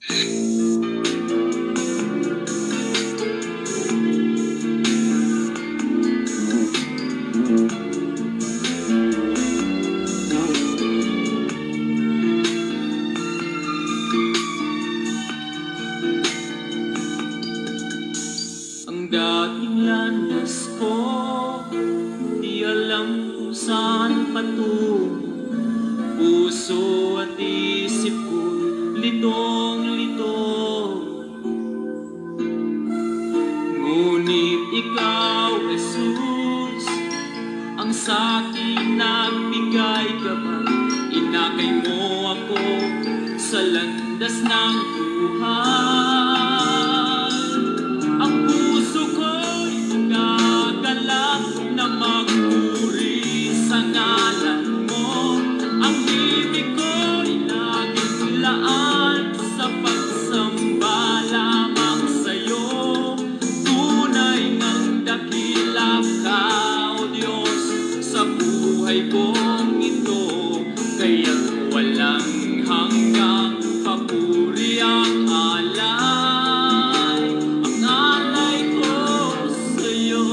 Ang dating landas ko, di alam kung saan patungo. Puso at isip ko, litong-lito. Ngunit ikaw, Jesus, ang sa'king nagbigay gabay. Inakay mo ako sa landas ng buhay. Ang puso ko'y nagagalak na magpuri sa ngalan mo. Ang ibig ko'y laging laan sa pagsamba lamang sa'yo. Tunay ng dakila ka, O Diyos, sa buhay kong ito. Kaya't walang hanggang papuri ang alay. Ang alay ko sa'yo.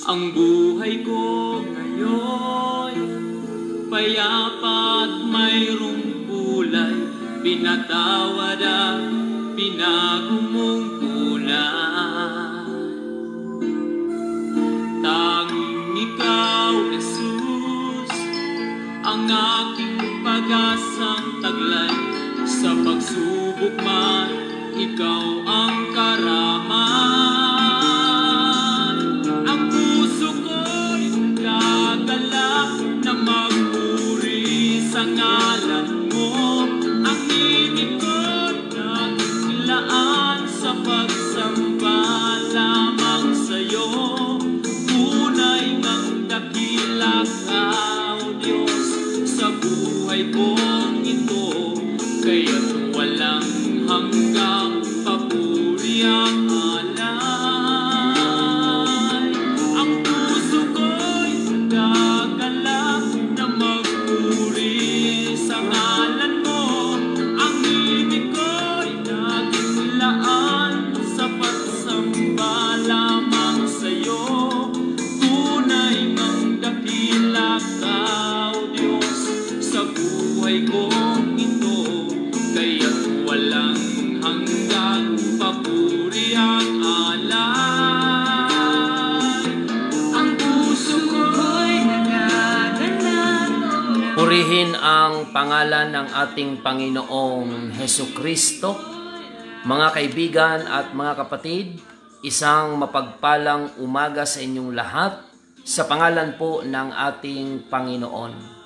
Ang buhay ko ngayon, payapa at mayroong kulay. Pinatawad at binago mong kulay. Tanging ikaw, Jesus, ang aking pag-asang taglay. Sa pagsubok man, ikaw ang karaman. Ang puso ko'y nagagalak na magpuri sa ngalan mo. Ang ibig ko'y nakikilaan sa pagsamba lamang sa'yo. Tunay ng dakila ka, O Diyos, sa buhay kong ito. Kaya't walang hanggang papuri ang alay. Ang puso ko'y nagagalak na magpuri sa ngalan mo. Ang ibig ko'y naging laan sa pagsamba lamang sa'yo. Tunay ng dakila ka, O Diyos, sa buhay kong ito. Kaya't walang hanggang papuri ang alay. Ang puso ko'y nagagalak. Purihin ang pangalan ng ating Panginoong Hesukristo. Mga kaibigan at mga kapatid, isang mapagpalang umaga sa inyong lahat sa pangalan po ng ating Panginoon.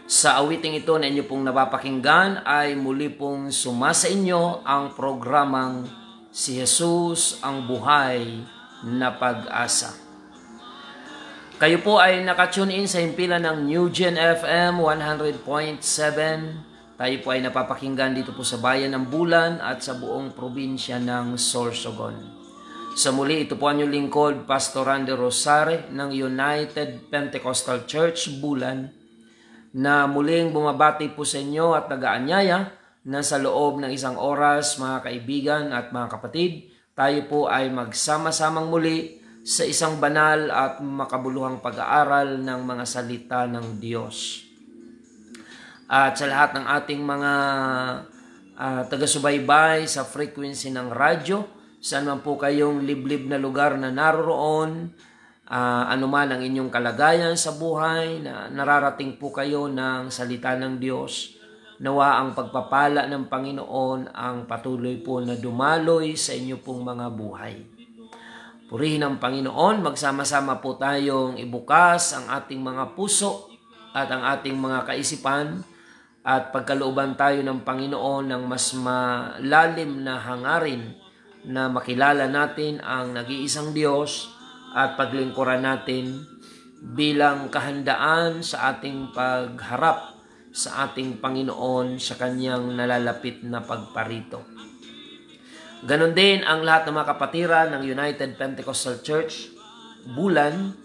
Sa awiting ito na inyo pong napapakinggan ay muli pong sumasa inyo ang programang Si Jesus ang Buhay na Pag-asa. Kayo po ay nakatune in sa himpilan ng New Gen FM 100.7. Tayo po ay napapakinggan dito po sa Bayan ng Bulan at sa buong probinsya ng Sorsogon. Sa muli, ito po ang inyong lingkod, Pastor Randy Rosare ng United Pentecostal Church, Bulan, na muling bumabati po sa inyo at nag-aanyaya na sa loob ng isang oras, mga kaibigan at mga kapatid, tayo po ay magsama-samang muli sa isang banal at makabuluhang pag-aaral ng mga salita ng Diyos. At sa lahat ng ating mga taga-subaybay sa frequency ng radyo, saan man po kayong liblib na lugar na naroroon, anuman ang inyong kalagayan sa buhay, na nararating po kayo ng salita ng Diyos, nawa ang pagpapala ng Panginoon ang patuloy po na dumaloy sa inyo pong mga buhay. Purihin ang Panginoon, magsama-sama po tayong ibukas ang ating mga puso at ang ating mga kaisipan at pagkalooban tayo ng Panginoon ng mas malalim na hangarin na makilala natin ang nag-iisang Diyos at paglingkuran natin bilang kahandaan sa ating pagharap sa ating Panginoon sa kanyang nalalapit na pagparito. Ganon din ang lahat ng mga kapatiran ng United Pentecostal Church, Bulan.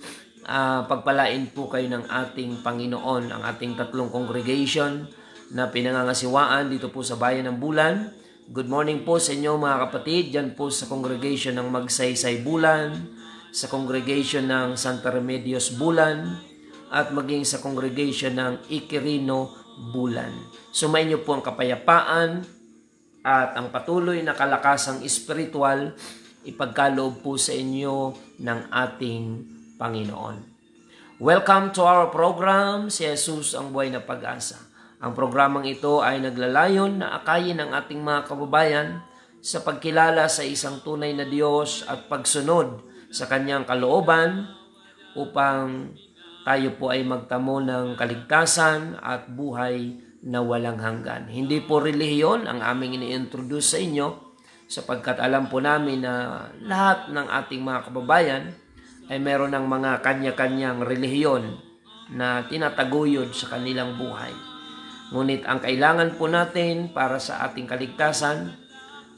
Pagpalain po kayo ng ating Panginoon, ang ating tatlong congregation na pinangangasiwaan dito po sa bayan ng Bulan. Good morning po sa inyo mga kapatid, dyan po sa congregation ng Magsaysay Bulan, sa congregation ng Santa Remedios Bulan, at maging sa congregation ng Iquirino Bulan. Sumainyo po ang kapayapaan at ang patuloy na kalakasang espiritual ipagkaloob po sa inyo ng ating Panginoon. Welcome to our program, Si Jesus ang Buhay na Pag-asa. Ang programang ito ay naglalayon na akayin ng ating mga kababayan sa pagkilala sa isang tunay na Diyos at pagsunod sa kanyang kalooban upang tayo po ay magtamo ng kaligtasan at buhay na walang hanggan. Hindi po relihiyon ang aming ini-introduce sa inyo sapagkat alam po namin na lahat ng ating mga kababayan ay meron ng mga kanya-kanyang relihiyon na tinataguyod sa kanilang buhay. Ngunit ang kailangan po natin para sa ating kaligtasan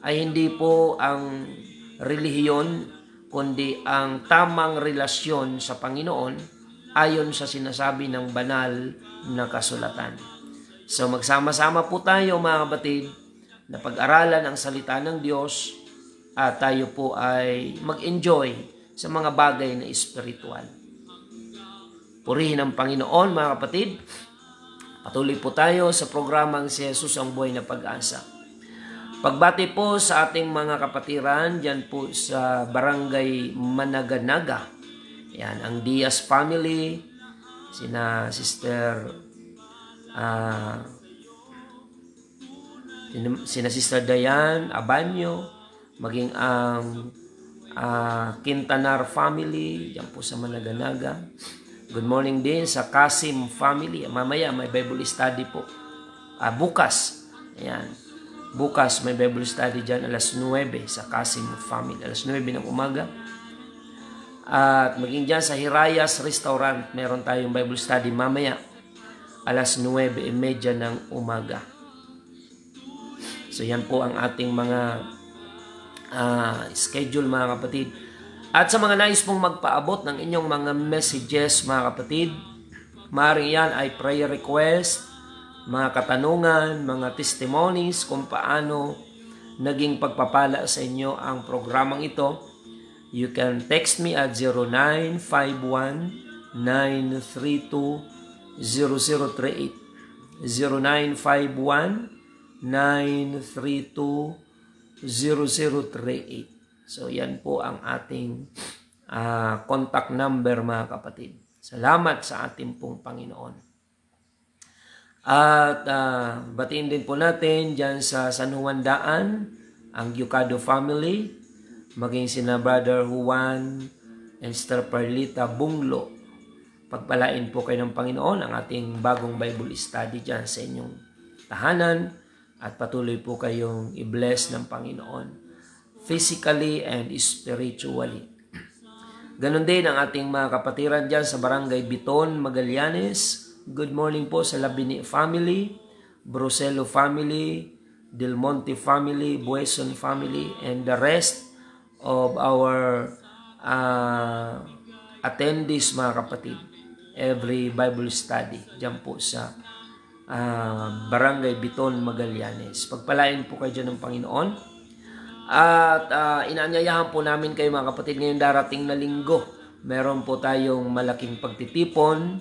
ay hindi po ang relihiyon kundi ang tamang relasyon sa Panginoon ayon sa sinasabi ng banal na kasulatan. So magsama-sama po tayo mga kapatid na pag-aralan ang salita ng Diyos at tayo po ay mag-enjoy sa mga bagay na espiritual. Purihin ang Panginoon mga kapatid. Patuloy po tayo sa programang Si Jesus ang Buhay na Pag-asa. Pagbati po sa ating mga kapatiran dyan po sa Barangay Managanaga. Yan, ang Diaz family, sina Sister Dayan Abanyo, maging ang Quintanar family, dyan po sa Managanaga. Good morning din sa Kasim family. Mamaya may Bible study po. Bukas. Ayan. Bukas may Bible study dyan alas 9 sa Kasim family. Alas 9 ng umaga. At maging dyan sa Hirayas Restaurant, meron tayong Bible study mamaya alas 9:30 ng umaga. So yan po ang ating mga schedule mga kapatid. At sa mga nais pong magpaabot ng inyong mga messages mga kapatid, maaaring yan ay prayer request, mga katanungan, mga testimonies kung paano naging pagpapala sa inyo ang programang ito. You can text me at 0951-932-0038. 0951-932-0038. So yan po ang ating contact number mga kapatid. Salamat sa ating pong Panginoon. At batiin din po natin dyan sa San Juan Daan, ang Yucado family, maging sina Brother Juan and Sister Perlita Bunglo. Pagpalain po kayo ng Panginoon ang ating bagong Bible study dyan sa inyong tahanan at patuloy po kayong i-bless ng Panginoon physically and spiritually. Ganon din ang ating mga kapatiran dyan sa Barangay Biton, Magallanes. Good morning po sa Labini family, Bruselo family, Del Monte family, Bueson family, and the rest of our attendees mga kapatid. Every Bible study dyan po sa Barangay Biton, Magallanes. Pagpalain po kayo dyan ng Panginoon. At inaanyayahan po namin kayo mga kapatid ngayong darating na linggo. Meron po tayong malaking pagtitipon.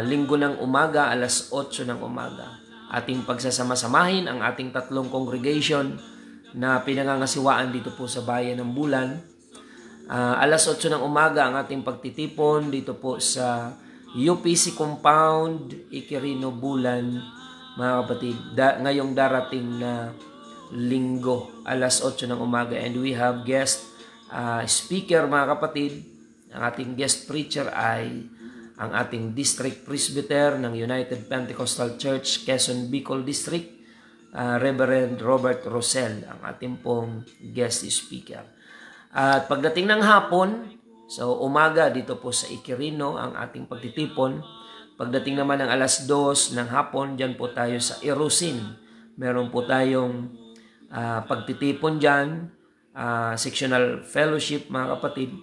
Linggo ng umaga, alas 8 ng umaga. Ating pagsasama-samahin ang ating tatlong congregation na pinangangasiwaan dito po sa bayan ng Bulan. Alas 8 ng umaga ang ating pagtitipon dito po sa UPC Compound, Iquirino, Bulan, mga kapatid. Ngayong darating na linggo, alas 8 ng umaga. And we have guest speaker, mga kapatid. Ang ating guest preacher ay ang ating district presbyter ng United Pentecostal Church, Quezon Bicol District, Reverend Robert Rosel, ang ating pong guest speaker. At pagdating ng hapon, so umaga dito po sa Iquirino ang ating pagtitipon. Pagdating naman ng alas 2 ng hapon, dyan po tayo sa Erusin. Meron po tayong pagtitipon dyan, sectional fellowship mga kapatid.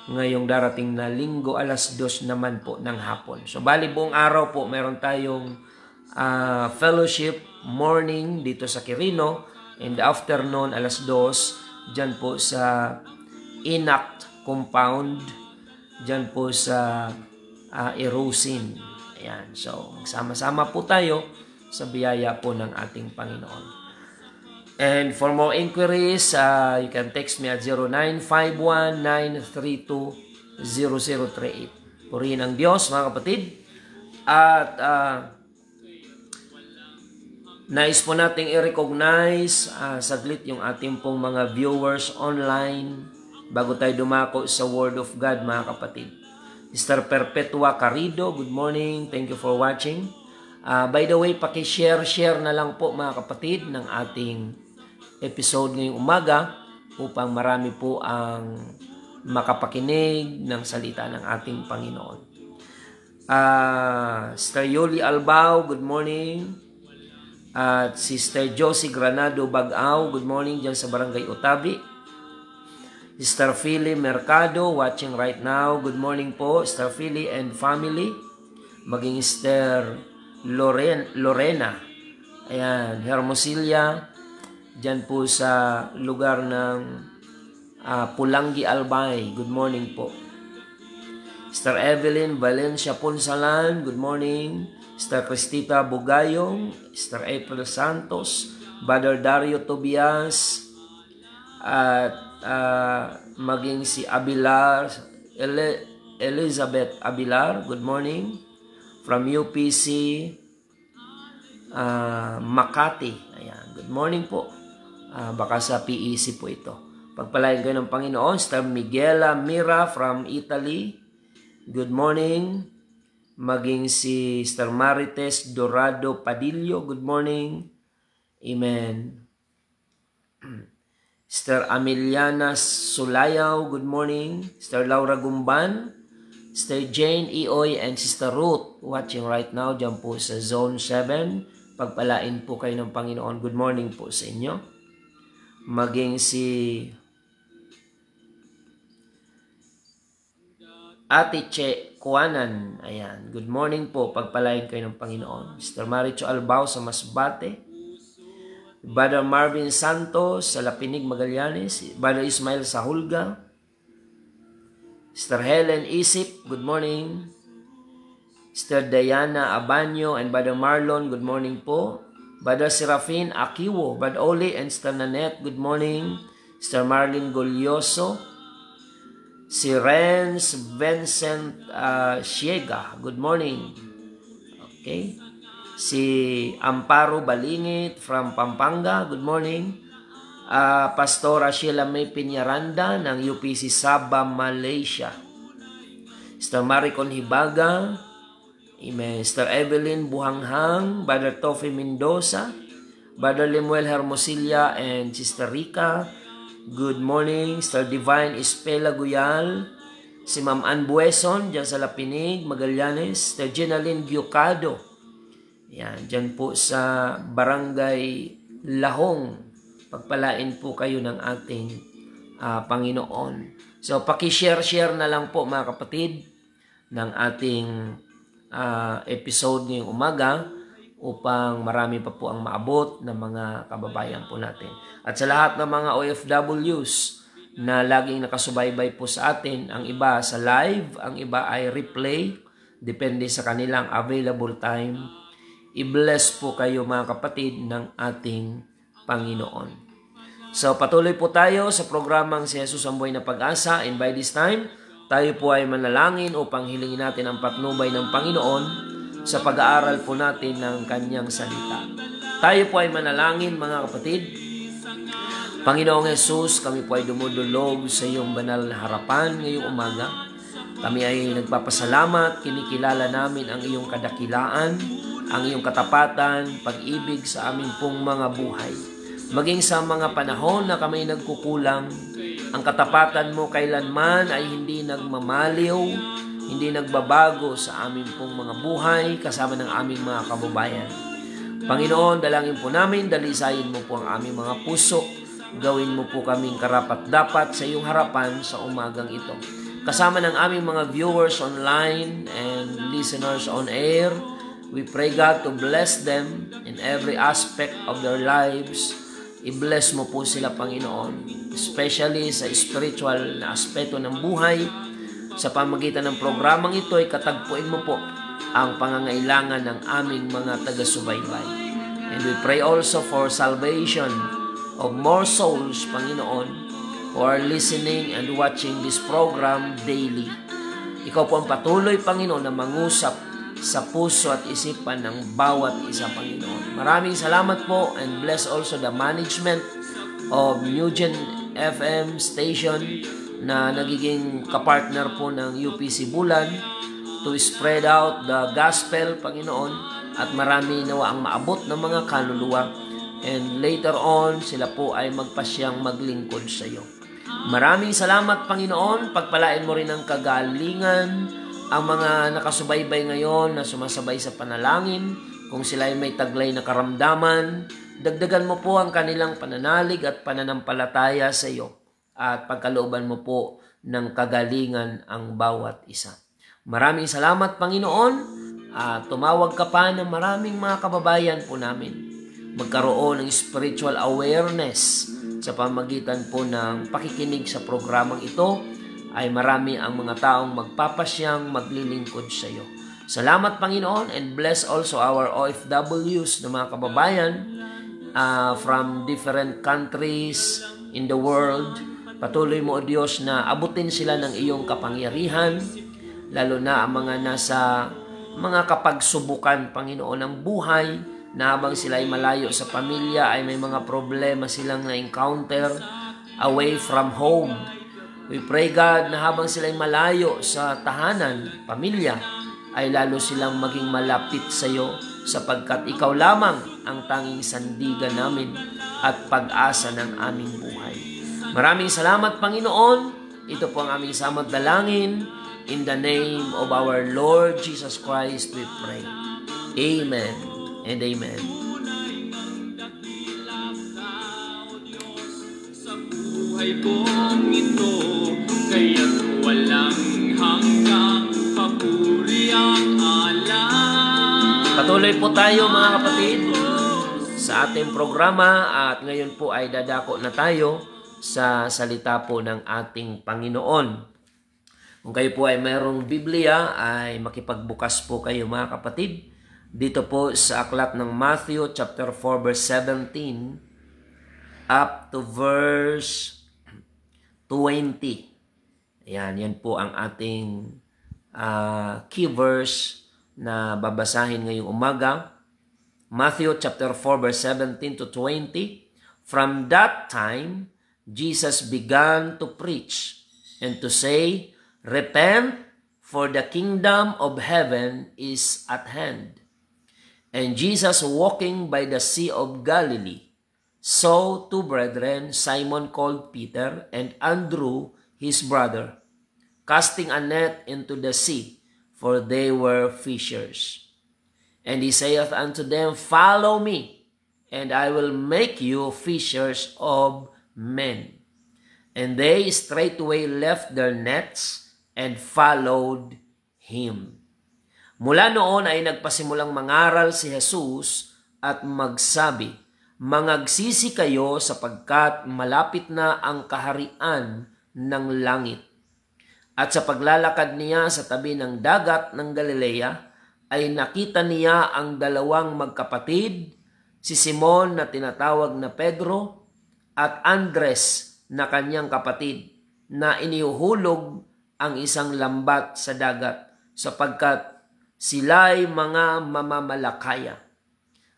Ngayong darating na linggo, alas 2 naman po ng hapon. So bali buong araw po, meron tayong fellowship morning dito sa Quirino. In the afternoon, alas 2, dyan po sa Inact Compound, dyan po sa Erusin. Ayan. So, magsama-sama po tayo sa biyaya po ng ating Panginoon. And for more inquiries, you can text me at 0951-932-0038. Purihin ang Diyos, mga kapatid. At nais po nating i-recognize saglit yung ating pong mga viewers online bago tayo dumako sa Word of God, mga kapatid. Mr. Perpetua Carido, good morning. Thank you for watching. By the way, paki-share na lang po mga kapatid ng ating episode ngayong umaga upang marami po ang makapakinig ng salita ng ating Panginoon. Sister Yoli Albao, good morning. At Sister Josie Granado Bagao, good morning dyan sa Barangay Utabi. Sister Philly Mercado, watching right now. Good morning po, Sister Philly and family. Maging Sister Lorena. Ayan, Hermosilya. Diyan po sa lugar ng Pulangi, Albay. Good morning po. Sister Evelyn Valencia Ponsalan, good morning. Sister Cristita Bugayong. Sister April Santos. Brother Dario Tobias. At maging si Abilar, Elizabeth Abilar, good morning. From UPC Makati, ayan, good morning po. Baka sa PEC po ito. Pagpalain kayo ng Panginoon. Sister Miguela Mira from Italy, good morning. Maging si Sister Marites Dorado Padillo, good morning. Amen. Sister Ameliana Sulayaw, good morning. Sister Laura Gumban, Sister Jane Ioy, and Sister Ruth, watching right now dyan po sa Zone 7. Pagpalain po kayo ng Panginoon. Good morning po sa inyo. Maging si Ate Che Kuanan, ayan, good morning po. Pagpalain kayo ng Panginoon. Sister Maricho Albao sa Masbate. Brother Marvin Santos sa Lapinig, Magallanes. Brother Ismail sa Hulga. Sister Helen Isip, good morning. Sister Diana Abanyo and Brother Marlon, good morning po. Brother Serafin Akiwo, Brother Oli and Sister Nanette, good morning. Sister Marlene Golyoso. Si Renz Vincent Siega, good morning. Okay. Si Amparo Balingit from Pampanga, good morning. Pastora Sheila May Piñaranda ng UPC Sabah, Malaysia. Sister Maricon Hibaga, amen. Sister Evelyn Buhanghang, Brother Tofi Mendoza, Brother Lemuel Hermosilya and Sister Rica, good morning. Sister Divine Espela Guyal, si Ma'am Ann Bueson dyan sa Lapinig, Magallanes. Sister Jenaline Giocado, yan, dyan po sa Barangay Lahong. Pagpalain po kayo ng ating Panginoon. So, paki-share na lang po mga kapatid ng ating episode ngayong umaga upang marami pa po ang maabot ng mga kababayan po natin. At sa lahat ng mga OFWs na laging nakasubaybay po sa atin, ang iba sa live, ang iba ay replay, depende sa kanilang available time. I-bless po kayo mga kapatid ng ating Panginoon. So patuloy po tayo sa programang si Jesus ang Buhay na Pag-asa, and by this time, tayo po ay manalangin upang hilingin natin ang patnubay ng Panginoon sa pag-aaral po natin ng Kanyang salita. Tayo po ay manalangin mga kapatid. Panginoong Jesus, kami po ay dumudulog sa iyong banal na harapan ngayong umaga. Kami ay nagpapasalamat, kinikilala namin ang iyong kadakilaan, ang iyong katapatan, pag-ibig sa amin pong mga buhay. Maging sa mga panahon na kami nagkukulang, ang katapatan mo kailanman ay hindi nagmamaliw, hindi nagbabago sa aming pong mga buhay kasama ng aming mga kababayan. Panginoon, dalangin po namin, dalisayin mo po ang aming mga puso. Gawin mo po kaming karapat-dapat sa iyong harapan sa umagang ito. Kasama ng aming mga viewers online and listeners on air, we pray God to bless them in every aspect of their lives. I-bless mo po sila, Panginoon, especially sa spiritual na aspeto ng buhay. Sa pamagitan ng programang ito, ay katagpuin mo po ang pangangailangan ng aming mga taga-subaybay. And we pray also for salvation of more souls, Panginoon, who are listening and watching this program daily. Ikaw po ang patuloy, Panginoon, na mangusap sa puso at isipan ng bawat isa, Panginoon. Maraming salamat po, and bless also the management of Newgen FM station na nagiging kapartner po ng UPC Bulan to spread out the gospel, Panginoon, at marami nawa ang maabot ng mga kaluluwa, and later on sila po ay magpasyang maglingkod sa iyo. Maraming salamat, Panginoon. Pagpalain mo rin ang kagalingan ang mga nakasubaybay ngayon na sumasabay sa panalangin. Kung sila ay may taglay na karamdaman, dagdagan mo po ang kanilang pananalig at pananampalataya sa iyo, at pagkalooban mo po ng kagalingan ang bawat isa. Maraming salamat, Panginoon. Tumawag ka pa ng maraming mga kababayan po namin magkaroon ng spiritual awareness sa pamagitan po ng pakikinig sa programang ito. Ay marami ang mga taong magpapasyang maglilingkod sa iyo. Salamat, Panginoon, and bless also our OFWs na mga kababayan from different countries in the world. Patuloy mo, O Diyos, na abutin sila ng iyong kapangyarihan, lalo na ang mga nasa mga kapagsubukan, Panginoon, ng buhay, na habang sila ay malayo sa pamilya, ay may mga problema silang na-encounter away from home. We pray, God, na habang sila ay malayo sa tahanan, pamilya, ay lalo silang maging malapit sa iyo, sapagkat ikaw lamang ang tanging sandigan namin at pag-asa ng aming buhay. Maraming salamat, Panginoon. Ito po ang aming samot dalangin. In the name of our Lord Jesus Christ, we pray. Amen and amen. Sa buhay kong ito, kaya't walang hanggang papuri ang alam. Patuloy po tayo, mga kapatid, sa ating programa, at ngayon po ay dadako na tayo sa salita po ng ating Panginoon. Kung kayo po ay mayroong Biblia, ay makipagbukas po kayo, mga kapatid, dito po sa aklat ng Matthew chapter 4 verse 17 up to verse 20. Ayan, yan po ang ating key verse na babasahin ngayong umaga. Matthew chapter 4 verse 17 to 20. From that time, Jesus began to preach and to say, "Repent, for the kingdom of heaven is at hand." And Jesus, walking by the Sea of Galilee, saw two brethren, Simon called Peter, and Andrew his brother, casting a net into the sea, for they were fishers. And he saith unto them, "Follow me, and I will make you fishers of men." And they straightway left their nets and followed him. Mula noon ay nagpasimulang mangaral si Jesus at magsabi, "Mangagsisi kayo sapagkat malapit na ang kaharian ng langit." At sa paglalakad niya sa tabi ng dagat ng Galilea, ay nakita niya ang dalawang magkapatid, si Simon na tinatawag na Pedro at Andres na kanyang kapatid, na iniuhulog ang isang lambat sa dagat sapagkat sila'y mga mamamalakaya.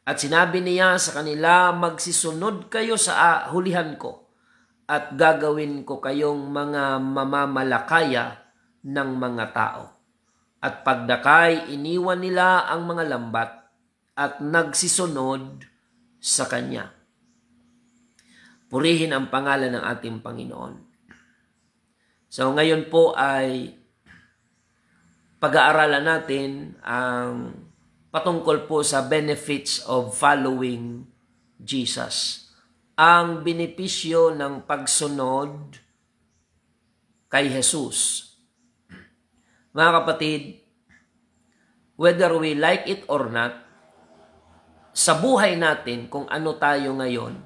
At sinabi niya sa kanila, "Magsisunod kayo sa hulihan ko at gagawin ko kayong mga mamamalakaya ng mga tao." At pagdakay, iniwan nila ang mga lambat at nagsisunod sa kanya. Purihin ang pangalan ng ating Panginoon. So ngayon po ay pag-aaralan natin ang patungkol po sa benefits of following Jesus. Ang benepisyo ng pagsunod kay Jesus. Mga kapatid, whether we like it or not, sa buhay natin, kung ano tayo ngayon,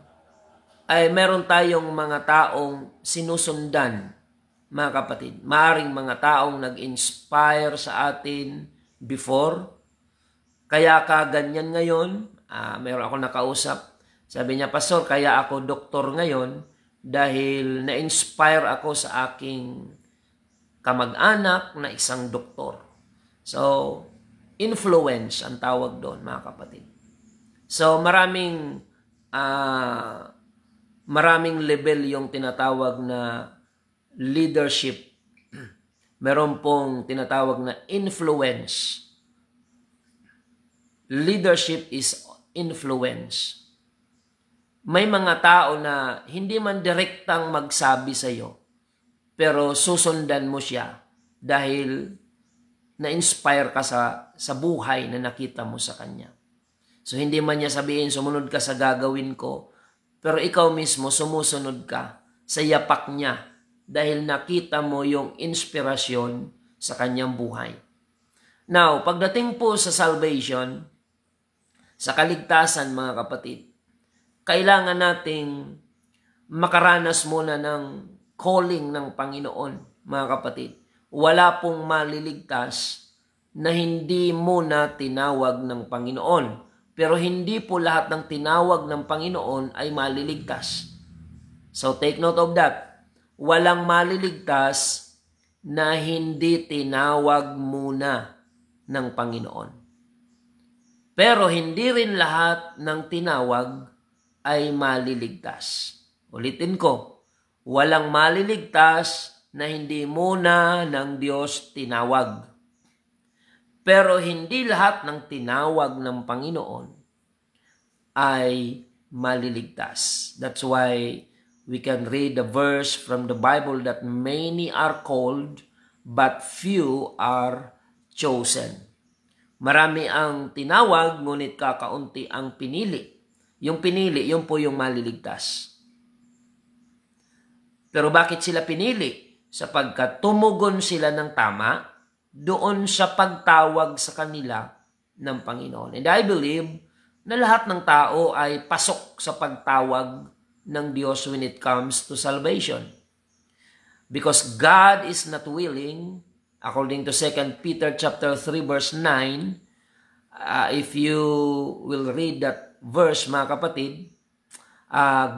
ay meron tayong mga taong sinusundan, mga kapatid. Maaring mga taong nag-inspire sa atin before. Kaya ka ganyan ngayon, meron ako nakausap. Sabi niya, Pastor, kaya ako doktor ngayon dahil na-inspire ako sa aking kamag-anak na isang doktor. So, influence ang tawag doon, mga kapatid. So, maraming level yung tinatawag na leadership. Meron pong tinatawag na influence. Leadership is influence. May mga tao na hindi man direktang magsabi sa iyo, pero susundan mo siya dahil na-inspire ka sa buhay na nakita mo sa kanya. So hindi man niya sabihin, sumunod ka sa gagawin ko, pero ikaw mismo sumusunod ka sa yapak niya dahil nakita mo yung inspirasyon sa kanyang buhay. Now, pagdating po sa salvation, sa kaligtasan, mga kapatid, kailangan nating makaranas muna ng calling ng Panginoon, mga kapatid. Wala pong maliligtas na hindi muna tinawag ng Panginoon. Pero hindi po lahat ng tinawag ng Panginoon ay maliligtas. So take note of that. Walang maliligtas na hindi tinawag muna ng Panginoon. Pero hindi rin lahat ng tinawag ay maliligtas. Ulitin ko, walang maliligtas na hindi muna ng Diyos tinawag. Pero hindi lahat ng tinawag ng Panginoon ay maliligtas. That's why we can read the verse from the Bible that many are called, but few are chosen. Marami ang tinawag, ngunit kakaunti ang pinili. Yung pinili, yun po yung maliligtas. Pero bakit sila pinili? Sapagkat tumugon sila ng tama doon sa pagtawag sa kanila ng Panginoon. And I believe na lahat ng tao ay pasok sa pagtawag ng Diyos when it comes to salvation. Because God is not willing, according to 2 Peter chapter 3 verse 9, if you will read that verse, mga kapatid,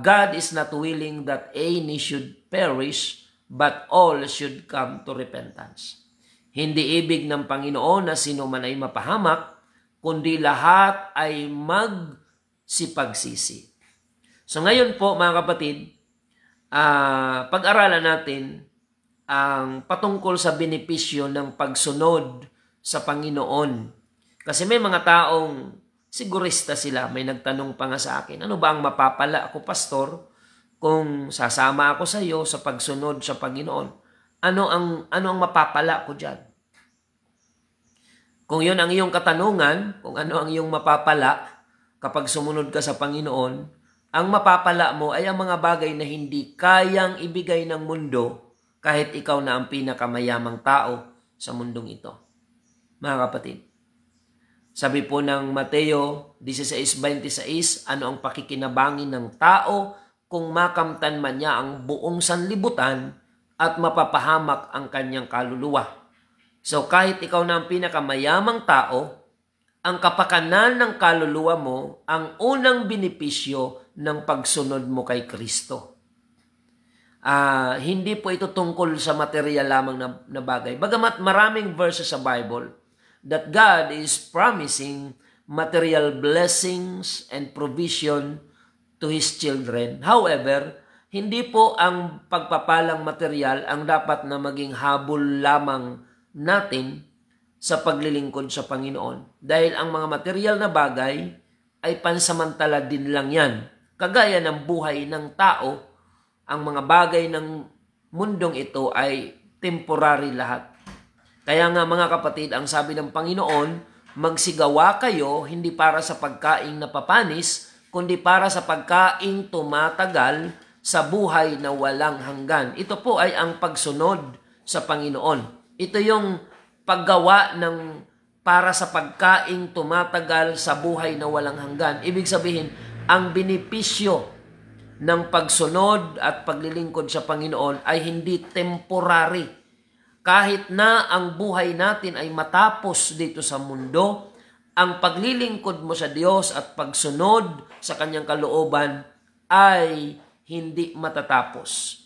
God is not willing that any should perish, but all should come to repentance. Hindi ibig ng Panginoon na sino man ay mapahamak, kundi lahat ay magsipagsisi. So ngayon po, mga kapatid, pag-aralan natin ang patungkol sa benepisyo ng pagsunod sa Panginoon. Kasi may mga taong sigurista sila, may nagtanong pa nga sa akin, ano ba ang mapapala ako, Pastor, kung sasama ako sa iyo sa pagsunod sa Panginoon? Ano ang mapapala ko dyan? Kung yun ang iyong katanungan, kung ano ang iyong mapapala kapag sumunod ka sa Panginoon, ang mapapala mo ay ang mga bagay na hindi kayang ibigay ng mundo kahit ikaw na ang pinakamayamang tao sa mundong ito. Mga kapatid, sabi po ng Mateo 16:26, ano ang pakikinabangin ng tao kung makamtan man niya ang buong sanlibutan at mapapahamak ang kanyang kaluluwa. So kahit ikaw na ang pinakamayamang tao, ang kapakanan ng kaluluwa mo ang unang benepisyo ng pagsunod mo kay Kristo. Hindi po ito tungkol sa material lamang na bagay. Bagamat maraming verses sa Bible that God is promising material blessings and provision to His children. However, hindi po ang pagpapalang material ang dapat na maging habol lamang natin sa paglilingkod sa Panginoon. Dahil ang mga material na bagay ay pansamantala din lang yan. Kagaya ng buhay ng tao, ang mga bagay ng mundong ito ay temporary lahat. Kaya nga mga kapatid, ang sabi ng Panginoon, magsigawa kayo hindi para sa pagkaing napapanis, kundi para sa pagkaing tumatagal sa buhay na walang hanggan. Ito po ay ang pagsunod sa Panginoon. Ito yung paggawa ng para sa pagkaing tumatagal sa buhay na walang hanggan. Ibig sabihin, ang benepisyo ng pagsunod at paglilingkod sa Panginoon ay hindi temporary. Kahit na ang buhay natin ay matapos dito sa mundo, ang paglilingkod mo sa Diyos at pagsunod sa Kanyang kalooban ay hindi matatapos.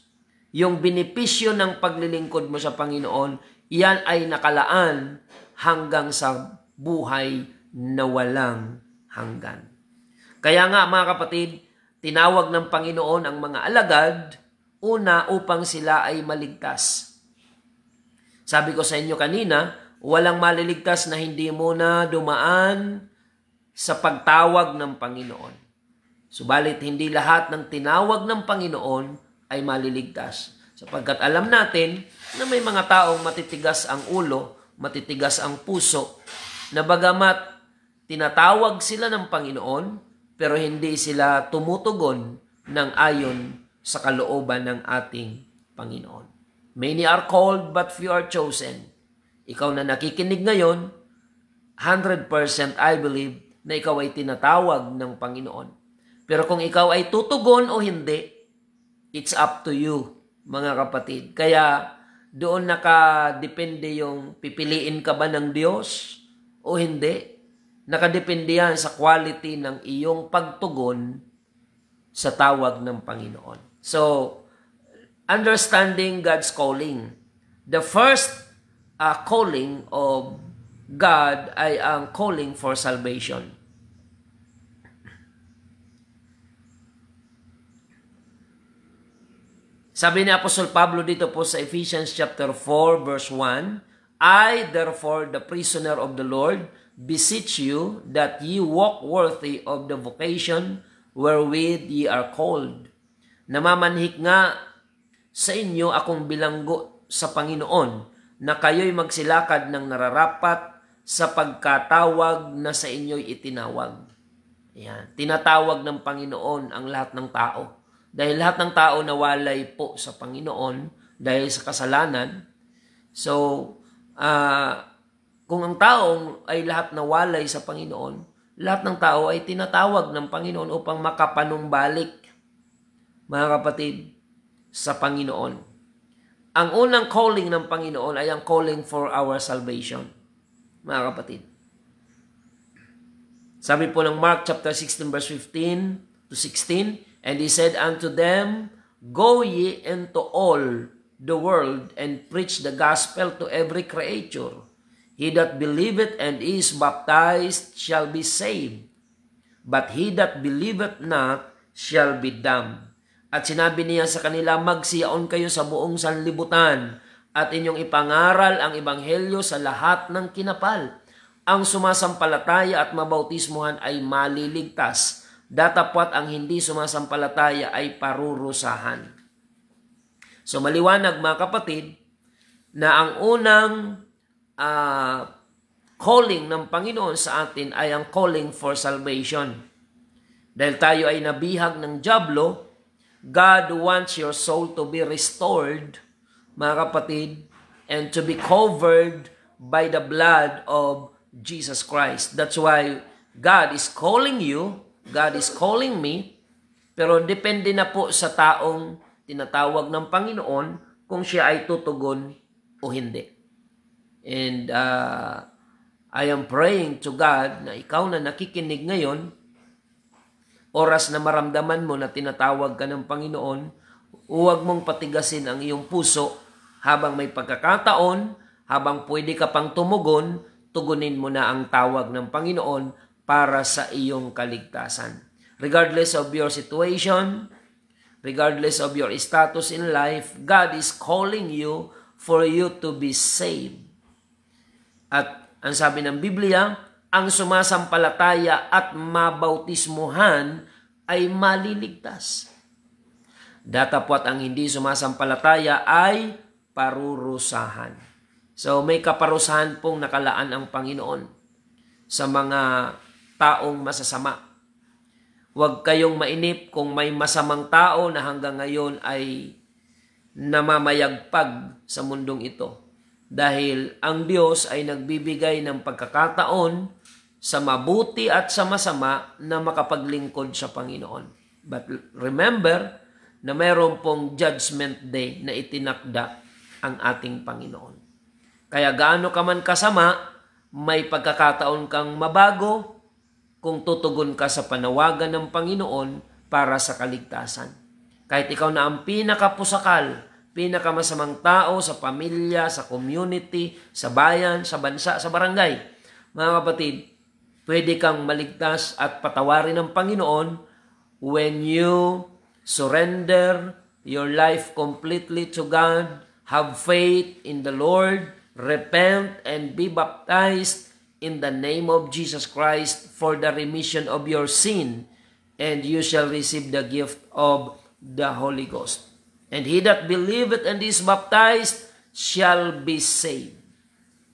Yung benepisyo ng paglilingkod mo sa Panginoon, yan ay nakalaan hanggang sa buhay na walang hanggan. Kaya nga mga kapatid, tinawag ng Panginoon ang mga alagad, una upang sila ay maligtas. Sabi ko sa inyo kanina, walang maliligtas na hindi muna dumaan sa pagtawag ng Panginoon. Subalit hindi lahat ng tinawag ng Panginoon ay maliligtas. Sapagkat alam natin na may mga taong matitigas ang ulo, matitigas ang puso, na bagamat tinatawag sila ng Panginoon, pero hindi sila tumutugon ng ayon sa kalooban ng ating Panginoon. Many are called, but few are chosen. Ikaw na nakikinig ngayon, 100% I believe na ikaw ay tinatawag ng Panginoon. Pero kung ikaw ay tutugon o hindi, it's up to you, mga kapatid. Kaya doon nakadepende yung pipiliin ka ba ng Diyos o hindi. Nakadepende yan sa quality ng iyong pagtugon sa tawag ng Panginoon. So, understanding God's calling. The first calling of God ay ang calling for salvation. Sabi ni Apostol Pablo dito po sa Ephesians chapter 4 verse 1, I therefore the prisoner of the Lord beseech you that ye walk worthy of the vocation wherewith ye are called. Namamanhik nga sa inyo akong bilanggo sa Panginoon na kayo'y magsilakad ng nararapat sa pagkatawag na sa inyo'y itinawag. Ayan. Tinatawag ng Panginoon ang lahat ng tao. Dahil lahat ng tao nawalay po sa Panginoon dahil sa kasalanan. So, kung ang taong ay lahat nawalay sa Panginoon, lahat ng tao ay tinatawag ng Panginoon upang makapanumbalik, mga kapatid, sa Panginoon. Ang unang calling ng Panginoon ay ang calling for our salvation, mga kapatid. Sabi po ng Mark chapter 16 verse 15 to 16, and he said unto them, Go ye into all the world and preach the gospel to every creature. He that believeth and is baptized shall be saved, but he that believeth not shall be damned. At sinabi niya sa kanila, magsiyaon kayo sa buong sanlibutan at inyong ipangaral ang ebanghelyo sa lahat ng kinapal. Ang sumasampalataya at mabautismuhan ay maliligtas. Datapwat ang hindi sumasampalataya ay parurusahan. So maliwanag mga kapatid na ang unang calling ng Panginoon sa atin ay ang calling for salvation. Dahil tayo ay nabihag ng dyablo, God wants your soul to be restored, mga kapatid, and to be covered by the blood of Jesus Christ. That's why God is calling you, God is calling me, pero depende na po sa taong tinatawag ng Panginoon kung siya ay tutugon o hindi. And I am praying to God na ikaw na nakikinig ngayon, oras na maramdaman mo na tinatawag ka ng Panginoon, huwag mong patigasin ang iyong puso habang may pagkakataon, habang pwede ka pang tumugon, tugunin mo na ang tawag ng Panginoon para sa iyong kaligtasan. Regardless of your situation, regardless of your status in life, God is calling you for you to be saved. At ang sabi ng Biblia, ang sumasampalataya at mabautismuhan ay maliligtas. Datapwat ang hindi sumasampalataya ay parurusahan. So may kaparusahan pong nakalaan ang Panginoon sa mga taong masasama. Huwag kayong mainip kung may masamang tao na hanggang ngayon ay namamayagpag sa mundong ito. Dahil ang Diyos ay nagbibigay ng pagkakataon sa mabuti at sa masama na makapaglingkod sa Panginoon. But remember na mayroon pong judgment day na itinakda ang ating Panginoon. Kaya gaano ka man kasama, may pagkakataon kang mabago kung tutugon ka sa panawagan ng Panginoon para sa kaligtasan. Kahit ikaw na ang pinakapusakal, pinakamasamang tao sa pamilya, sa community, sa bayan, sa bansa, sa barangay. Mga kapatid, pwede kang maligtas at patawarin ng Panginoon when you surrender your life completely to God, have faith in the Lord, repent and be baptized in the name of Jesus Christ for the remission of your sin, and you shall receive the gift of the Holy Ghost. And he that believeth and is baptized shall be saved.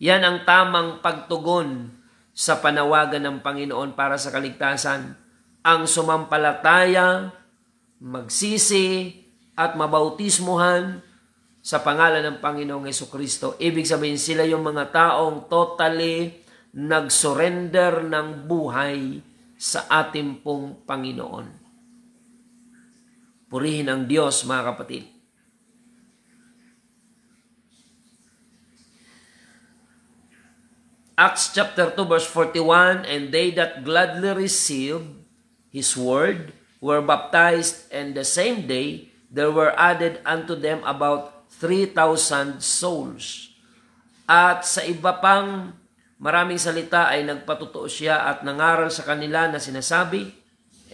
Yan ang tamang pagtugon sa panawagan ng Panginoon para sa kaligtasan. Ang sumampalataya, magsisi, at mabautismuhan sa pangalan ng Panginoong Jesucristo. Ibig sabihin sila yung mga taong totally nag-surrender ng buhay sa ating pong Panginoon. Purihin ang Diyos, mga kapatid. Acts chapter 2 verse 41, and they that gladly received his word were baptized, and the same day there were added unto them about 3,000 souls. At sa iba pang maraming salita ay nagpatutuo siya at nangaral sa kanila na sinasabi,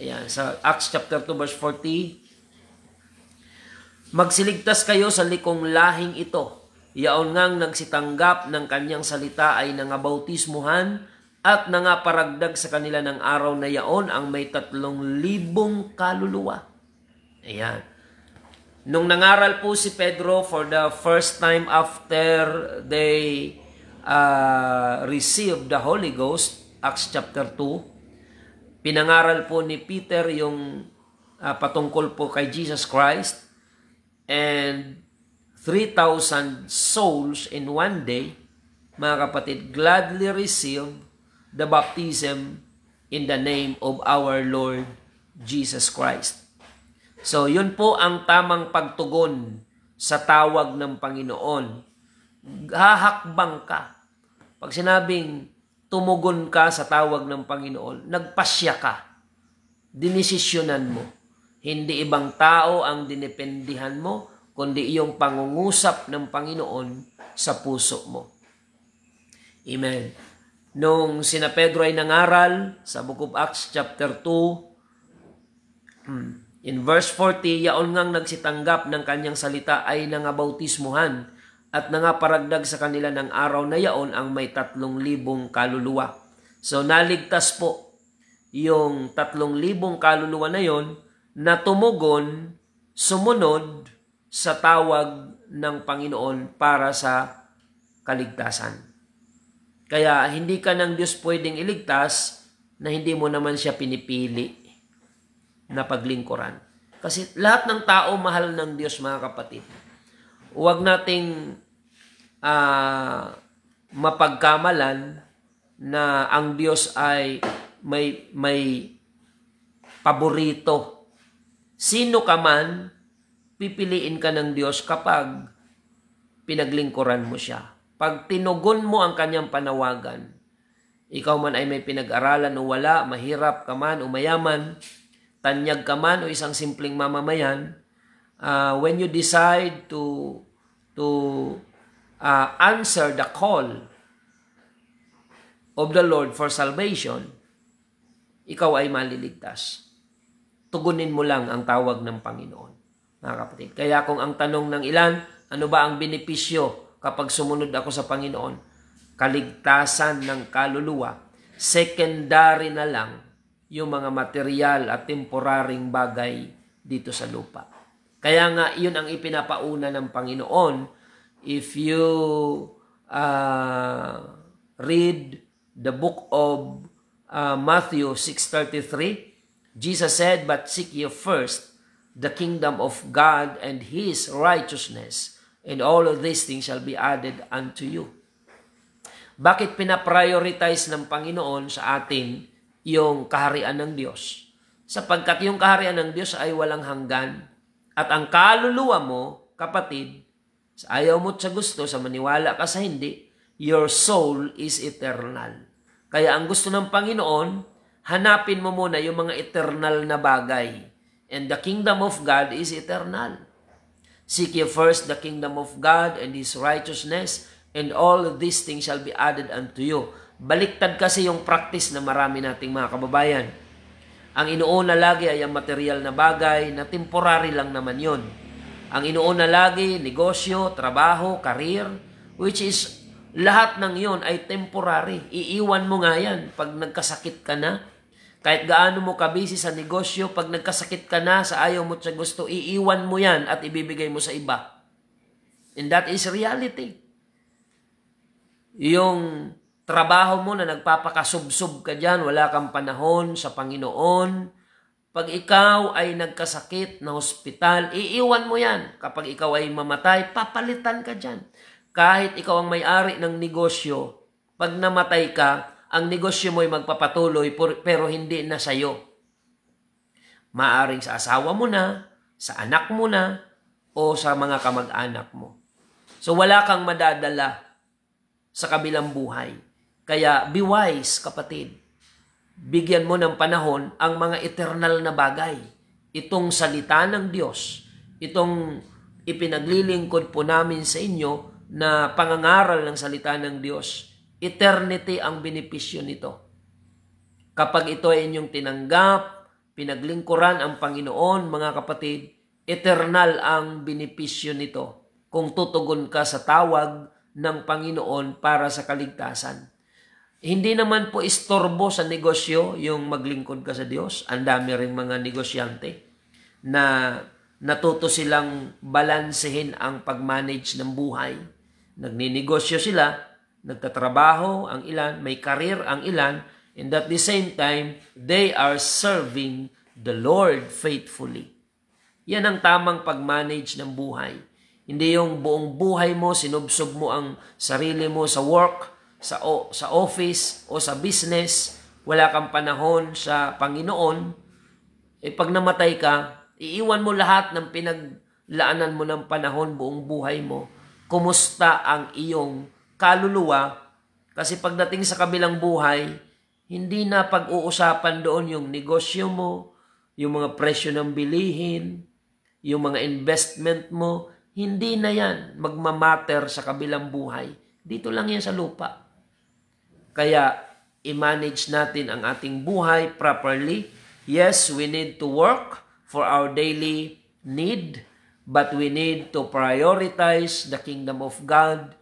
ayan, sa Acts chapter 2 verse 40, magsiligtas kayo sa likong lahing ito. Yaon ngang nagsitanggap ng kanyang salita ay nangabautismuhan at nangaparagdag sa kanila ng araw na yaon ang may 3,000 kaluluwa. Ayan. Nung nangaral po si Pedro for the first time after they received the Holy Ghost, Acts chapter 2, pinangaral po ni Peter yung patungkol po kay Jesus Christ, and 3,000 souls in one day, mga kapatid, gladly receive the baptism in the name of our Lord Jesus Christ. So, yun po ang tamang pagtugon sa tawag ng Panginoon. Hahakbang ka. Pag sinabing tumugon ka sa tawag ng Panginoon, nagpasya ka. Dinesisyonan mo. Hindi ibang tao ang dinependihan mo, kundi iyong pangungusap ng Panginoon sa puso mo. Amen. Nung sina Pedro ay nangaral sa Book of Acts chapter 2, in verse 40, yaon ngang nagsitanggap ng kanyang salita ay nangabautismuhan at nangaparagdag sa kanila ng araw na yaon ang may 3,000 kaluluwa. So naligtas po yung 3,000 kaluluwa na yon na tumugon, sumunod sa tawag ng Panginoon para sa kaligtasan. Kaya hindi ka ng Diyos pwedeng iligtas na hindi mo naman siya pinipili na paglingkuran. Kasi lahat ng tao mahal ng Diyos, mga kapatid. Huwag nating mapagkamalan na ang Diyos ay may paborito. Sino ka man, pipiliin ka ng Diyos kapag pinaglingkuran mo siya. Pag tinugon mo ang kanyang panawagan, ikaw man ay may pinag-aralan o wala, mahirap ka man o mayaman, tanyag ka man o isang simpleng mamamayan, when you decide to answer the call of the Lord for salvation, ikaw ay maliligtas. Tugunin mo lang ang tawag ng Panginoon, mga kapatid. Kaya kung ang tanong ng ilan, ano ba ang benepisyo kapag sumunod ako sa Panginoon? Kaligtasan ng kaluluwa. Secondary na lang yung mga material at temporaring bagay dito sa lupa. Kaya nga, yun ang ipinapauna ng Panginoon. If you read the book of Matthew 6:33, Jesus said, "But seek ye first the kingdom of God and His righteousness, and all of these things shall be added unto you." Bakit pinaprioritize ng Panginoon sa atin yung kaharian ng Diyos? Sapagkat yung kaharian ng Diyos ay walang hanggan. At ang kaluluwa mo, kapatid, sa ayaw mo at sa gusto, sa maniwala ka sa hindi, your soul is eternal. Kaya ang gusto ng Panginoon, hanapin mo muna yung mga eternal na bagay. And the kingdom of God is eternal. Seek ye first the kingdom of God and His righteousness, and all of these things shall be added unto you. Baliktad kasi yung practice na marami nating mga kababayan. Ang inuuna lagi ay ang material na bagay na temporary lang naman yon. Ang inuuna lagi, negosyo, trabaho, career, which is lahat ng yon ay temporary. Iiwan mo nga yan pag nagkasakit ka na. Kahit gaano mo kabisi sa negosyo, pag nagkasakit ka na sa ayaw mo at sa gusto, iiwan mo yan at ibibigay mo sa iba. And that is reality. Yung trabaho mo na nagpapakasubsob ka dyan, wala kang panahon sa Panginoon. Pag ikaw ay nagkasakit na hospital, iiwan mo yan. Kapag ikaw ay mamatay, papalitan ka dyan. Kahit ikaw ang may-ari ng negosyo, pag namatay ka, ang negosyo mo ay magpapatuloy pero hindi na sa'yo. Maaring sa asawa mo na, sa anak mo na, o sa mga kamag-anak mo. So wala kang madadala sa kabilang buhay. Kaya be wise, kapatid. Bigyan mo ng panahon ang mga eternal na bagay. Itong salita ng Diyos, itong ipinaglilingkod po namin sa inyo na pangangaral ng salita ng Diyos, eternity ang benepisyo nito. Kapag ito ay inyong tinanggap, pinaglingkuran ang Panginoon, mga kapatid, eternal ang benepisyo nito kung tutugon ka sa tawag ng Panginoon para sa kaligtasan. Hindi naman po istorbo sa negosyo yung maglingkod ka sa Diyos. Ang dami ring mga negosyante na natuto silang balansehin ang pag-manage ng buhay. Nagninegosyo sila, nagtatrabaho ang ilan, may career ang ilan, and at the same time, they are serving the Lord faithfully. Yan ang tamang pag-manage ng buhay. Hindi yung buong buhay mo, sinubsob mo ang sarili mo sa work, sa office o sa business, wala kang panahon sa Panginoon, pag namatay ka, iiwan mo lahat ng pinaglaanan mo ng panahon buong buhay mo. Kumusta ang iyong kaluluwa? Kasi pagdating sa kabilang buhay, hindi na pag-uusapan doon yung negosyo mo, yung mga presyo ng bilihin, yung mga investment mo, hindi na yan magmamatter sa kabilang buhay. Dito lang yan sa lupa. Kaya, i-manage natin ang ating buhay properly. Yes, we need to work for our daily need, but we need to prioritize the kingdom of God.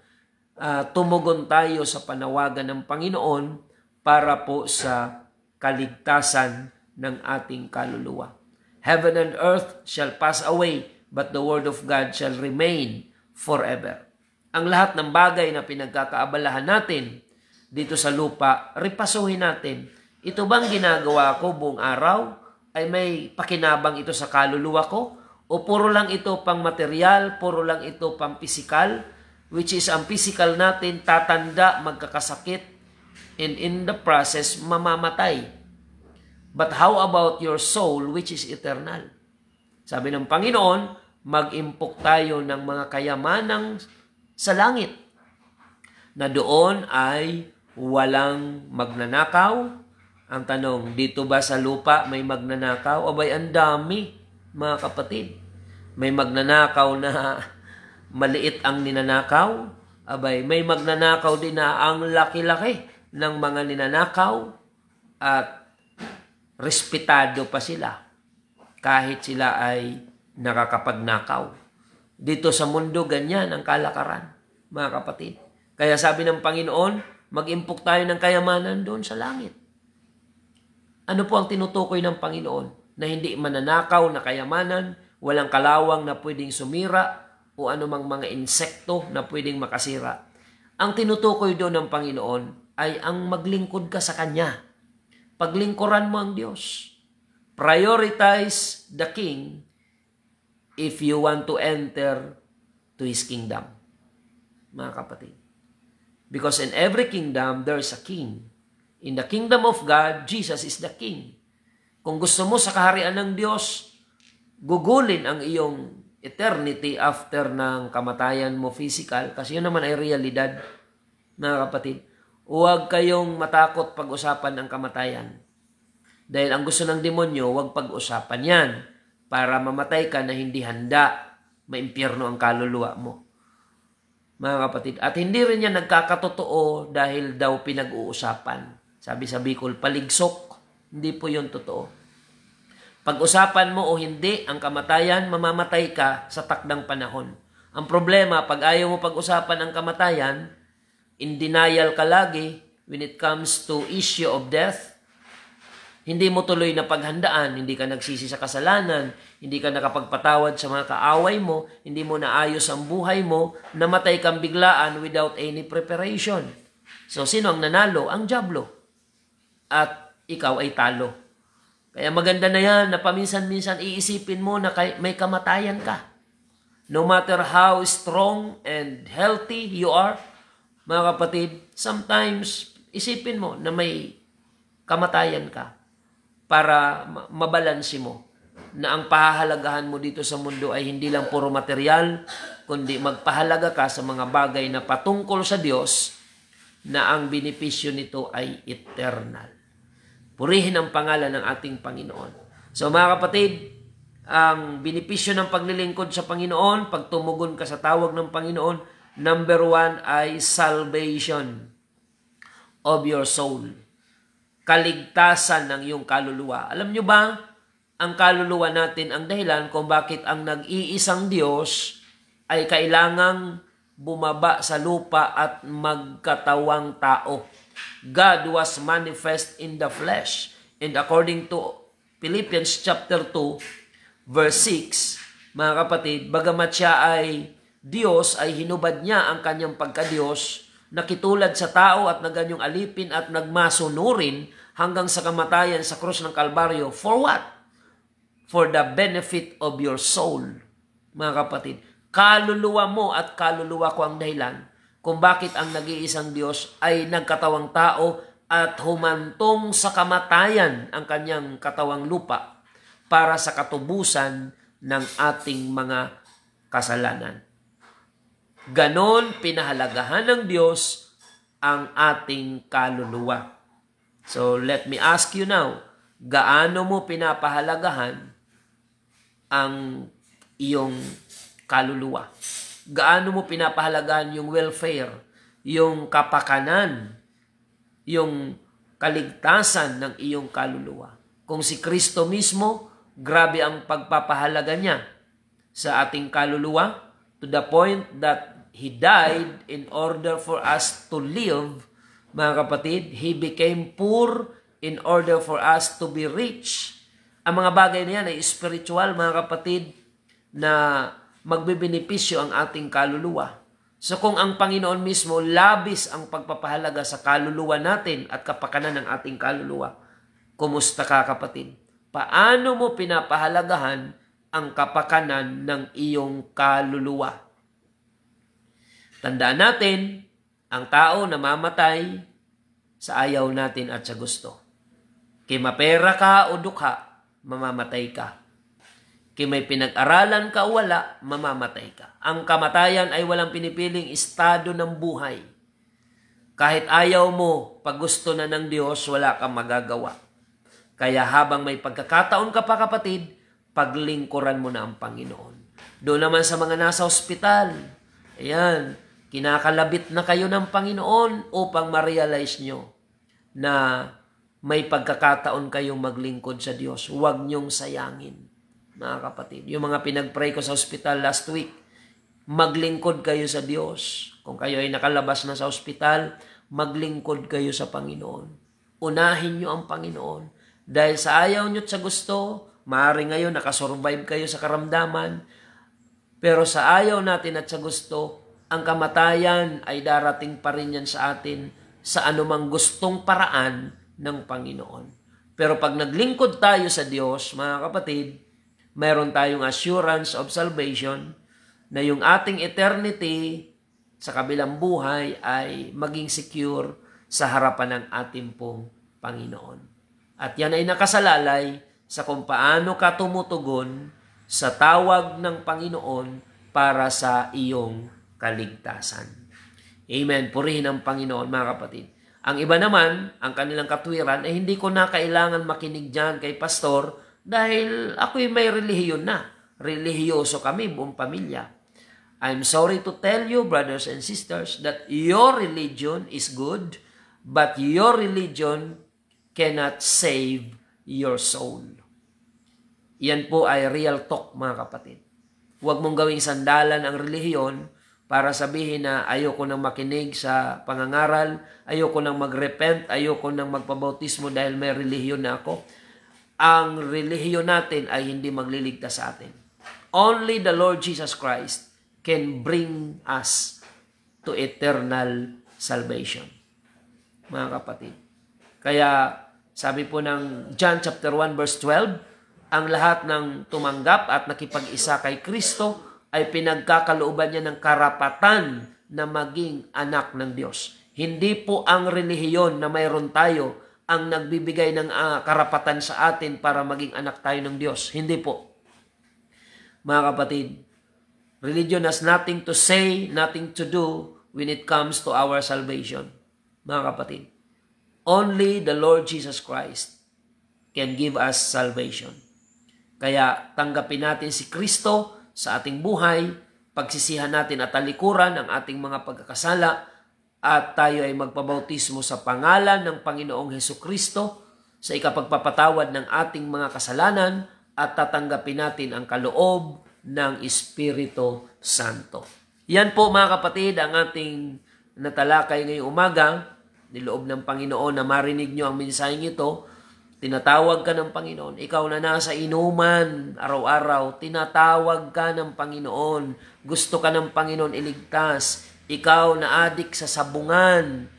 Tumugon tayo sa panawagan ng Panginoon para po sa kaligtasan ng ating kaluluwa. Heaven and earth shall pass away, but the word of God shall remain forever. Ang lahat ng bagay na pinagkakaabalahan natin dito sa lupa, ripasuhin natin. Ito bang ginagawa ko buong araw? Ay may pakinabang ito sa kaluluwa ko? O puro lang ito pang material, puro lang ito pang physical? Which is ang physical natin, tatanda, magkakasakit, and in the process, mamamatay. But how about your soul, which is eternal? Sabi ng Panginoon, mag-impok tayo ng mga kayamanang sa langit, na doon ay walang magnanakaw. Ang tanong, dito ba sa lupa may magnanakaw? Abay, ang dami, mga kapatid. May magnanakaw na maliit ang ninanakaw. Abay, may magnanakaw din na ang laki-laki ng mga ninanakaw at respetado pa sila kahit sila ay nakakapagnakaw. Dito sa mundo, ganyan ang kalakaran, mga kapatid. Kaya sabi ng Panginoon, mag-impok tayo ng kayamanan doon sa langit. Ano po ang tinutukoy ng Panginoon? Na hindi mananakaw na kayamanan, walang kalawang na pwedeng sumira, o anumang mga insekto na pwedeng makasira. Ang tinutukoy doon ng Panginoon ay ang maglingkod ka sa Kanya. Paglingkuran mo ang Diyos. Prioritize the King if you want to enter to His kingdom. Mga kapatid. Because in every kingdom, there's a king. In the kingdom of God, Jesus is the King. Kung gusto mo sa kaharian ng Diyos, gugulin ang iyong eternity after ng kamatayan mo physical, kasi yun naman ay realidad, mga kapatid. Huwag kayong matakot pag-usapan ang kamatayan. Dahil ang gusto ng demonyo, huwag pag-usapan yan para mamatay ka na hindi handa, maimpyerno ang kaluluwa mo. Mga kapatid, at hindi rin yan nagkakatotoo dahil daw pinag-uusapan. Sabi sa Bicol, paligsok. Hindi po yun totoo. Pag-usapan mo o hindi ang kamatayan, mamamatay ka sa takdang panahon. Ang problema, pag ayaw mo pag-usapan ang kamatayan, in denial ka lagi when it comes to issue of death, hindi mo tuloy na paghandaan, hindi ka nagsisi sa kasalanan, hindi ka nakapagpatawad sa mga kaaway mo, hindi mo naayos ang buhay mo, namatay kang biglaan without any preparation. So, sino ang nanalo? Ang dyablo. At ikaw ay talo. Kaya maganda na yan na paminsan-minsan iisipin mo na may kamatayan ka. No matter how strong and healthy you are, mga kapatid, sometimes isipin mo na may kamatayan ka para mabalansi mo na ang pahahalagahan mo dito sa mundo ay hindi lang puro material, kundi magpahalaga ka sa mga bagay na patungkol sa Diyos na ang benepisyo nito ay eternal. Purihin ang pangalan ng ating Panginoon. So mga kapatid, ang benepisyo ng paglilingkod sa Panginoon, pag tumugon ka sa tawag ng Panginoon, number 1 ay salvation of your soul. Kaligtasan ng iyong kaluluwa. Alam nyo ba, ang kaluluwa natin ang dahilan kung bakit ang nag-iisang Diyos ay kailangang bumaba sa lupa at magkatawang tao. God was manifest in the flesh. And according to Philippians chapter 2, verse 6, mga kapatid, bagamat siya ay Diyos, ay hinubad niya ang kanyang pagka-Diyos, nakitulad sa tao at naganyong alipin at nagmasunurin hanggang sa kamatayan sa krus ng Kalbaryo. For what? For the benefit of your soul. Mga kapatid, kaluluwa mo at kaluluwa ko ang dahilan kung bakit ang nag-iisang Diyos ay nagkatawang tao at humantong sa kamatayan ang kanyang katawang lupa para sa katubusan ng ating mga kasalanan. Ganon pinahalagahan ng Diyos ang ating kaluluwa. So let me ask you now, gaano mo pinapahalagahan ang iyong kaluluwa? Gaano mo pinapahalagahan yung welfare, yung kapakanan, yung kaligtasan ng iyong kaluluwa? Kung si Kristo mismo, grabe ang pagpapahalaga niya sa ating kaluluwa to the point that He died in order for us to live. Mga kapatid, He became poor in order for us to be rich. Ang mga bagay na yan ay spiritual, mga kapatid, na magbebenepisyo ang ating kaluluwa. So kung ang Panginoon mismo labis ang pagpapahalaga sa kaluluwa natin at kapakanan ng ating kaluluwa, kumusta ka kapatid? Paano mo pinapahalagahan ang kapakanan ng iyong kaluluwa? Tandaan natin, ang tao namamatay sa ayaw natin at sa gusto. Kay mapera ka o dukha, mamamatay ka. Kaya may pinag-aralan ka o wala, mamamatay ka. Ang kamatayan ay walang pinipiling estado ng buhay. Kahit ayaw mo, pag gusto na ng Diyos, wala kang magagawa. Kaya habang may pagkakataon ka pa kapatid, paglingkuran mo na ang Panginoon. Doon naman sa mga nasa ospital, ayan, kinakalabit na kayo ng Panginoon upang ma-realize nyo na may pagkakataon kayong maglingkod sa Diyos. Huwag nyong sayangin. Mga kapatid, yung mga pinag-pray ko sa hospital last week, maglingkod kayo sa Diyos. Kung kayo ay nakalabas na sa hospital, maglingkod kayo sa Panginoon. Unahin nyo ang Panginoon. Dahil sa ayaw nyo at sa gusto, maaari ngayon nakasurvive kayo sa karamdaman, pero sa ayaw natin at sa gusto, ang kamatayan ay darating pa rin yan sa atin sa anumang gustong paraan ng Panginoon. Pero pag naglingkod tayo sa Diyos, mga kapatid, mayroon tayong assurance of salvation na yung ating eternity sa kabilang buhay ay maging secure sa harapan ng ating pong Panginoon. At yan ay nakasalalay sa kung paano ka tumutugon sa tawag ng Panginoon para sa iyong kaligtasan. Amen. Purihin ang Panginoon, mga kapatid. Ang iba naman, ang kanilang katwiran, ay hindi ko na kailangan makinig dyan kay pastor dahil ako'y may relihiyon na. Relihiyoso kami, buong pamilya. I'm sorry to tell you, brothers and sisters, that your religion is good, but your religion cannot save your soul. Yan po ay real talk, mga kapatid. Huwag mong gawing sandalan ang relihiyon para sabihin na ayoko nang makinig sa pangangaral, ayoko nang magrepent, ayoko nang magpabautismo dahil may relihiyon na ako. Ang relihiyon natin ay hindi magliligtas sa atin. Only the Lord Jesus Christ can bring us to eternal salvation. Mga kapatid. Kaya sabi po ng John chapter 1 verse 12, ang lahat ng tumanggap at nakipag-isa kay Kristo ay pinagkakalooban niya ng karapatan na maging anak ng Diyos. Hindi po ang relihiyon na mayroon tayo ang nagbibigay ng karapatan sa atin para maging anak tayo ng Diyos. Hindi po. Mga kapatid, religion has nothing to say, nothing to do when it comes to our salvation. Mga kapatid, only the Lord Jesus Christ can give us salvation. Kaya tanggapin natin si Kristo sa ating buhay, pagsisihan natin at talikuran ang ating mga pagkakasala at tayo ay magpabautismo sa pangalan ng Panginoong Hesukristo sa ikapagpapatawad ng ating mga kasalanan at tatanggapin natin ang kaloob ng Espiritu Santo. Yan po, mga kapatid, ang ating natalakay ngayong umaga. Niloob ng Panginoon na marinig nyo ang mensaheng ito. Tinatawag ka ng Panginoon. Ikaw na nasa inuman araw-araw, tinatawag ka ng Panginoon. Gusto ka ng Panginoon iligtas. Ikaw na adik sa sabungan,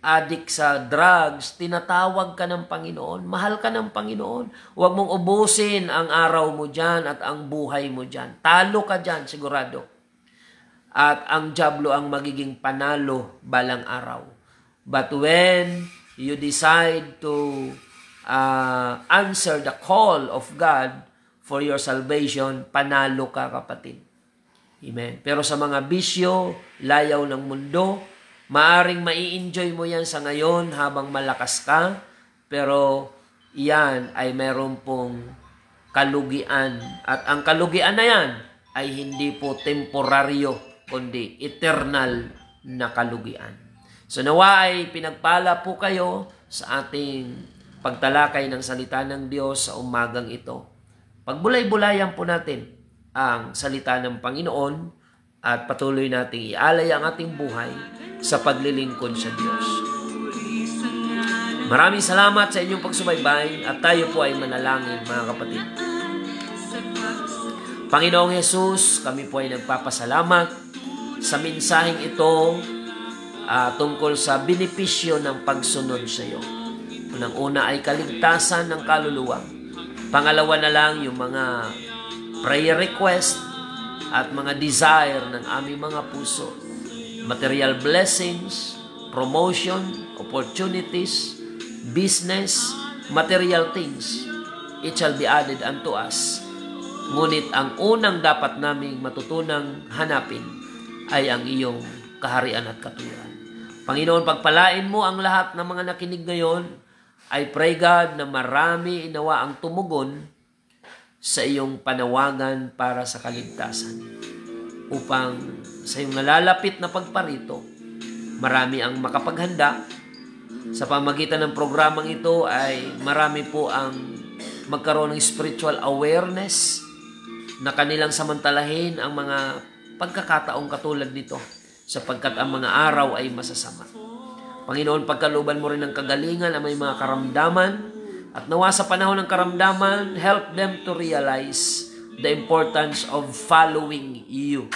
adik sa drugs, tinatawag ka ng Panginoon. Mahal ka ng Panginoon. Huwag mong ubusin ang araw mo dyan at ang buhay mo dyan. Talo ka dyan, sigurado. At ang diablo ang magiging panalo balang araw. But when you decide to answer the call of God for your salvation, panalo ka, kapatid. Amen. Pero sa mga bisyo, layaw ng mundo, maaring mai-enjoy mo yan sa ngayon habang malakas ka, pero yan ay meron pong kalugian. At ang kalugian na yan ay hindi po temporaryo, kundi eternal na kalugian. So nawa ay pinagpala po kayo sa ating pagtalakay ng salita ng Diyos sa umagang ito. Pagbulay-bulayan po natin ang salita ng Panginoon at patuloy nating ialay ang ating buhay sa paglilingkod sa Diyos. Maraming salamat sa inyong pagsubaybay at tayo po ay manalangin, mga kapatid. Panginoong Jesus, kami po ay nagpapasalamat sa mensaheng ito tungkol sa benepisyo ng pagsunod sa iyo. Unang-una ay kaligtasan ng kaluluwa. Pangalawa na lang yung mga prayer request at mga desire ng aming mga puso. Material blessings, promotion, opportunities, business, material things. It shall be added unto us. Ngunit ang unang dapat naming matutunang hanapin ay ang iyong kaharian at katuwiran. Panginoon, pagpalain mo ang lahat ng mga nakinig ngayon. I pray, God, na marami inawa ang tumugon sa iyong panawagan para sa kaligtasan. Upang sa iyong nalalapit na pagparito, marami ang makapaghanda. Sa pamagitan ng programang ito ay marami po ang magkaroon ng spiritual awareness na kanilang samantalahin ang mga pagkakataong katulad nito sapagkat ang mga araw ay masasama. Panginoon, pagkalooban mo rin ng kagalingan ang may mga karamdaman at nawa sa panahon ng karamdaman, help them to realize the importance of following you.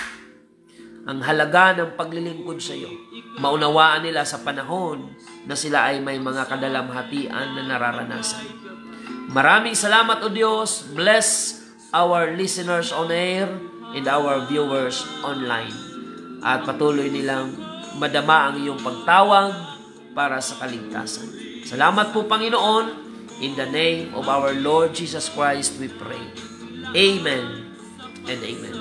ang halaga ng paglilingkod sa iyo. Maunawaan nila sa panahon na sila ay may mga kadalamhatian na nararanasan. Maraming salamat o Diyos. Bless our listeners on air and our viewers online. At patuloy nilang madama ang iyong pagtawag para sa kaligtasan. Salamat po, Panginoon. In the name of our Lord Jesus Christ, we pray. Amen and amen.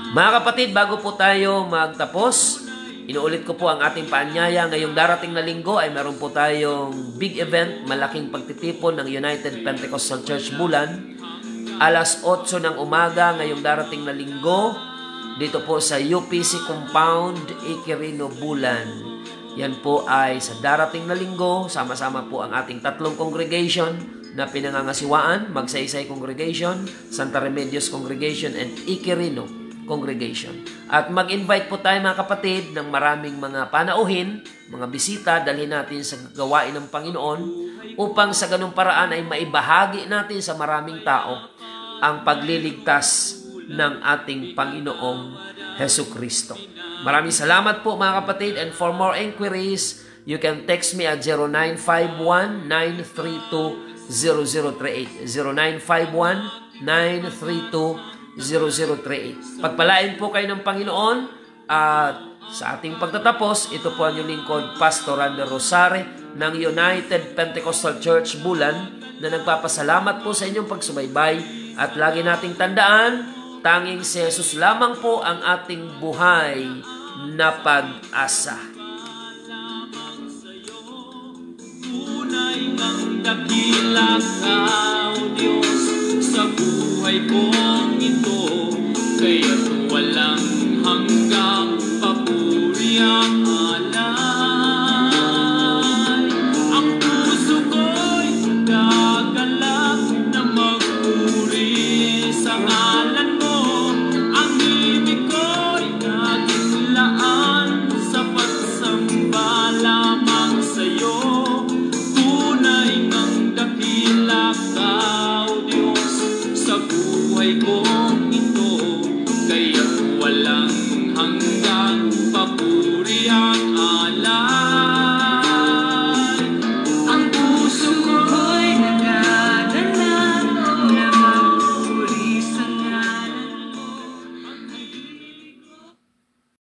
Mga kapatid, bago po tayo magtapos, inuulit ko po ang ating paanyaya. Ngayong darating na linggo ay meron po tayong big event, malaking pagtitipon ng United Pentecostal Church Bulan. Alas 8 ng umaga ngayong darating na linggo, dito po sa UPC Compound, Iquirino, Bulan. Yan po ay sa darating na linggo, sama-sama po ang ating tatlong congregation na pinangangasiwaan, Magsaysay Congregation, Santa Remedios Congregation, and Iquirino Congregation. At mag-invite po tayo mga kapatid ng maraming mga panauhin, mga bisita, dalhin natin sa gawain ng Panginoon upang sa ganung paraan ay maibahagi natin sa maraming tao ang pagliligtas ng ating Panginoong Hesukristo. Maraming salamat po mga kapatid, and for more inquiries, you can text me at 0951-932-0038. 0951-932-0038. Pagpalain po kayo ng Panginoon at sa ating pagtatapos, ito po ang inyong lingkod, Pastor Randy Rosare ng United Pentecostal Church Bulan na nagpapasalamat po sa inyong pagsubaybay at lagi nating tandaan, tanging si Jesus lamang po ang ating buhay na pag-asa. Tunay ng dakila ka, O Diyos, sa buhay kong ito, kaya't walang hanggang papuri ang alay. Ang puso ko'y gagalak na magpuri sa ngalan mo. Ang ibig ko'y nagiglaan sa pagsamba lamang sa'yo. Tunay ng dakila ka, O Diyos, sa buhay kong ito, kaya't walang hanggang papuri.